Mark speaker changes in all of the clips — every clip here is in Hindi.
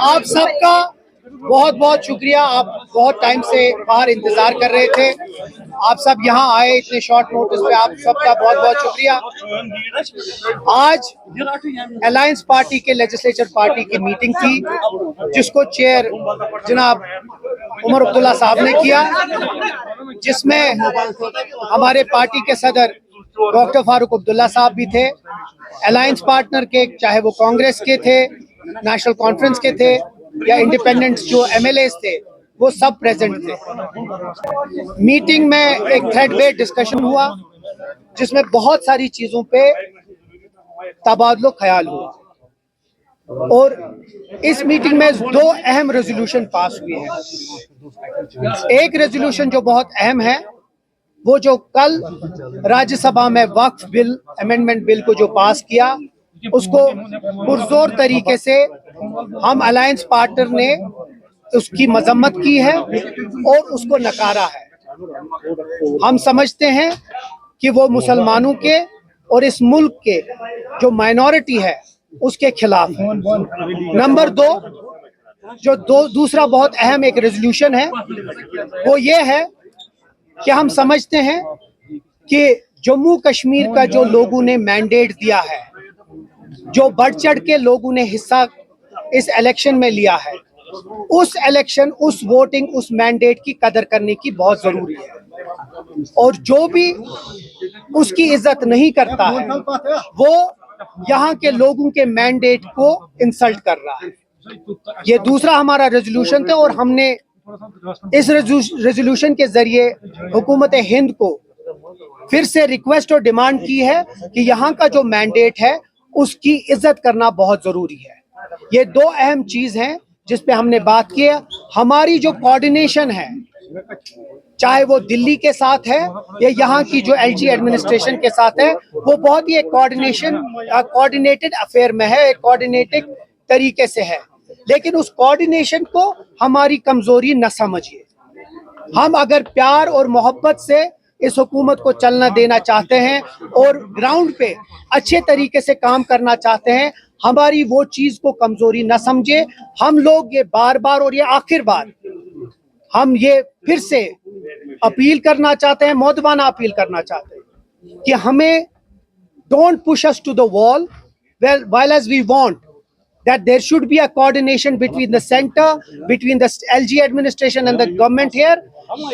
Speaker 1: आप सबका बहुत बहुत शुक्रिया। आप बहुत टाइम से बाहर इंतजार कर रहे थे, आप सब यहाँ आए इतने शॉर्ट नोटिस पे, आप सबका बहुत बहुत शुक्रिया। आज अलायंस पार्टी के लेजिस्लेचर पार्टी की मीटिंग थी, जिसको चेयर जनाब उमर अब्दुल्ला साहब ने किया, जिसमें हमारे पार्टी के सदर डॉक्टर फारूक अब्दुल्ला साहब भी थे, अलायंस पार्टनर के, चाहे वो कांग्रेस के थे, नेशनल कॉन्फ्रेंस के थे या इंडिपेंडेंट्स जो एमएलएस थे, वो सब प्रेजेंट थे। मीटिंग में एक थ्रेड बेस्ड डिस्कशन हुआ, जिसमें बहुत सारी चीजों पे तबादलो ख्याल हुआ और इस मीटिंग में दो अहम रेजोल्यूशन पास हुए हैं। एक रेजोल्यूशन जो बहुत अहम है, वो जो कल राज्यसभा में वक्फ बिल अमेंडमेंट बिल को जो पास किया, उसको पुरजोर तरीके से हम अलायंस पार्टनर ने उसकी मजम्मत की है और उसको नकारा है। हम समझते हैं कि वो मुसलमानों के और इस मुल्क के जो माइनॉरिटी है उसके खिलाफ है। नंबर दो, जो दूसरा बहुत अहम एक रेजोल्यूशन है, वो ये है कि हम समझते हैं कि जम्मू कश्मीर का जो लोगों ने मैंडेट दिया है, जो बढ़ चढ़ के लोगों ने हिस्सा इस इलेक्शन में लिया है, उस इलेक्शन, उस वोटिंग, उस मैंडेट की कदर करने की बहुत जरूरी है। और जो भी उसकी इज्जत नहीं करता है, वो यहाँ के लोगों के मैंडेट को इंसल्ट कर रहा है। ये दूसरा हमारा रेजोल्यूशन था और हमने इस रेजोल्यूशन के जरिए हुकूमत हिंद को फिर से रिक्वेस्ट और डिमांड की है कि यहाँ का जो मैंडेट है उसकी इज्जत करना बहुत जरूरी है। ये दो अहम चीज हैं जिस पे हमने बात की है। हमारी जो कोऑर्डिनेशन है, चाहे वो दिल्ली के साथ है या यहाँ की जो एलजी एडमिनिस्ट्रेशन के साथ है, वो बहुत ही एक कोऑर्डिनेटेड अफेयर में है, एक कोऑर्डिनेटेड तरीके से है। लेकिन उस कोऑर्डिनेशन को हमारी कमजोरी न समझिए। हम अगर प्यार और मोहब्बत से इस हुकूमत को चलना देना चाहते हैं और ग्राउंड पे अच्छे तरीके से काम करना चाहते हैं, हमारी वो चीज को कमजोरी न समझे। हम लोग ये बार बार और ये आखिर बार हम ये फिर से अपील करना चाहते हैं, मौदबाना अपील करना चाहते हैं कि हमें don't push us to the wall while as we want that there should be a coordination between the center, between the LG administration and the government here.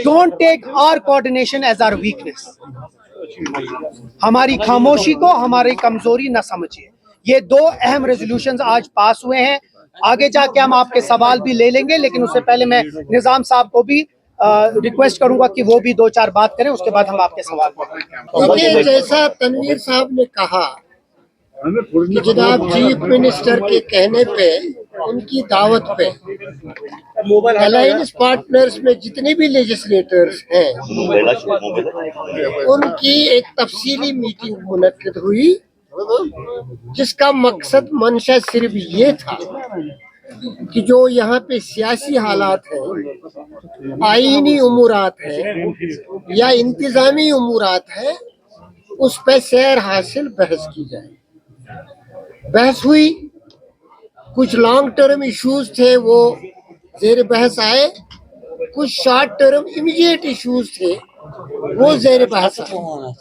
Speaker 1: Don't take our coordination as our weakness. हमारी खामोशी को हमारी कमजोरी न समझिए। ये दो अहम रेजोल्यूशंस आज पास हुए हैं। आगे जाके हम आपके सवाल भी ले लेंगे, लेकिन उससे पहले मैं निजाम साहब को भी रिक्वेस्ट करूंगा कि वो भी दो चार बात करें, उसके बाद हम आपके सवाल
Speaker 2: देखिए, जैसा तनवीर साहब ने कहा कि जनाब चीफ मिनिस्टर के कहने पे, उनकी दावत पे अलायंस पार्टनर्स में जितने भी लेजिस्लेटर्स हैं, उनकी एक तफसीली मीटिंग मुनक्किद हुई, जिसका मकसद मंशा सिर्फ ये था कि जो यहाँ पे सियासी हालात हैं, आईनी उमूरात हैं या इंतजामी उमूरात हैं, उस पर सैर हासिल बहस की जाए। बहस हुई, कुछ लॉन्ग टर्म इश्यूज थे वो जेर बहस आए, कुछ शॉर्ट टर्म इमीडिएट इश्यूज थे वो जेर बहस आए।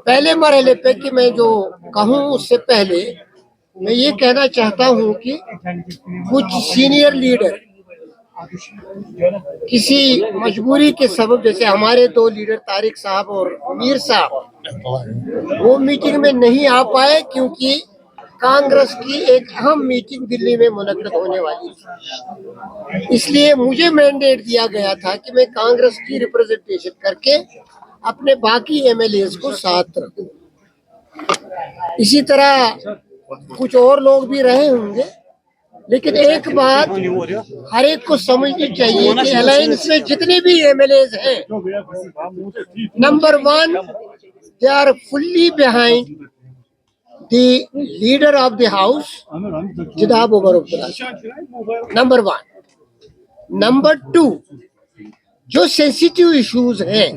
Speaker 2: पहले मरहले पे कि मैं जो कहूँ उससे पहले मैं ये कहना चाहता हूँ कि कुछ सीनियर लीडर किसी मजबूरी के सबब, जैसे हमारे दो लीडर तारिक साहब और मीर साहब, वो मीटिंग में नहीं आ पाए क्योंकि कांग्रेस की एक अहम मीटिंग दिल्ली में मुनक्किद होने वाली थी। इसलिए मुझे मैंडेट दिया गया था कि मैं कांग्रेस की रिप्रेजेंटेशन करके अपने बाकी एमएलएस को साथ रखूं। इसी तरह कुछ और लोग भी रहे होंगे, लेकिन एक बात हर एक को समझनी चाहिए कि अलायंस में जितने भी एमएलएस हैं, number one, they are fully behind the leader of the house जनाब Omar Abdullah, number one. Number two, जो सेंसिटिव इश्यूज हैं,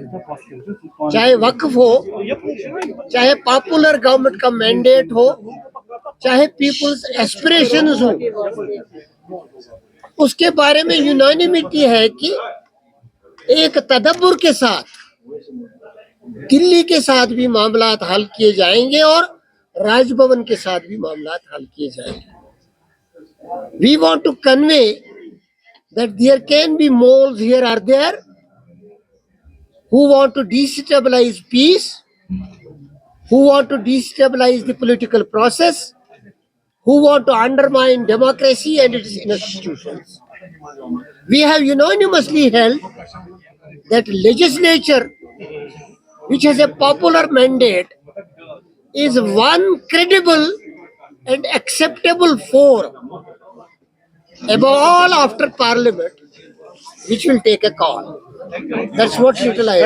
Speaker 2: चाहे वक्फ हो, चाहे पॉपुलर गवर्नमेंट का मैंडेट हो, चाहे पीपुल्स एस्पिरेशंस हो, उसके बारे में यूनानिमिटी है कि एक तदब्बुर के साथ दिल्ली के साथ भी मामलात हल किए जाएंगे और राजभवन के साथ भी मामलात हल किए जाएंगे. We want to convey that there can be moles here or there who want to destabilize peace, who want to destabilize the political process, who want to undermine democracy and its institutions. We have unanimously held that legislature, which has a popular mandate, is one credible and acceptable forum above all after parliament, which will take a call. That's what little I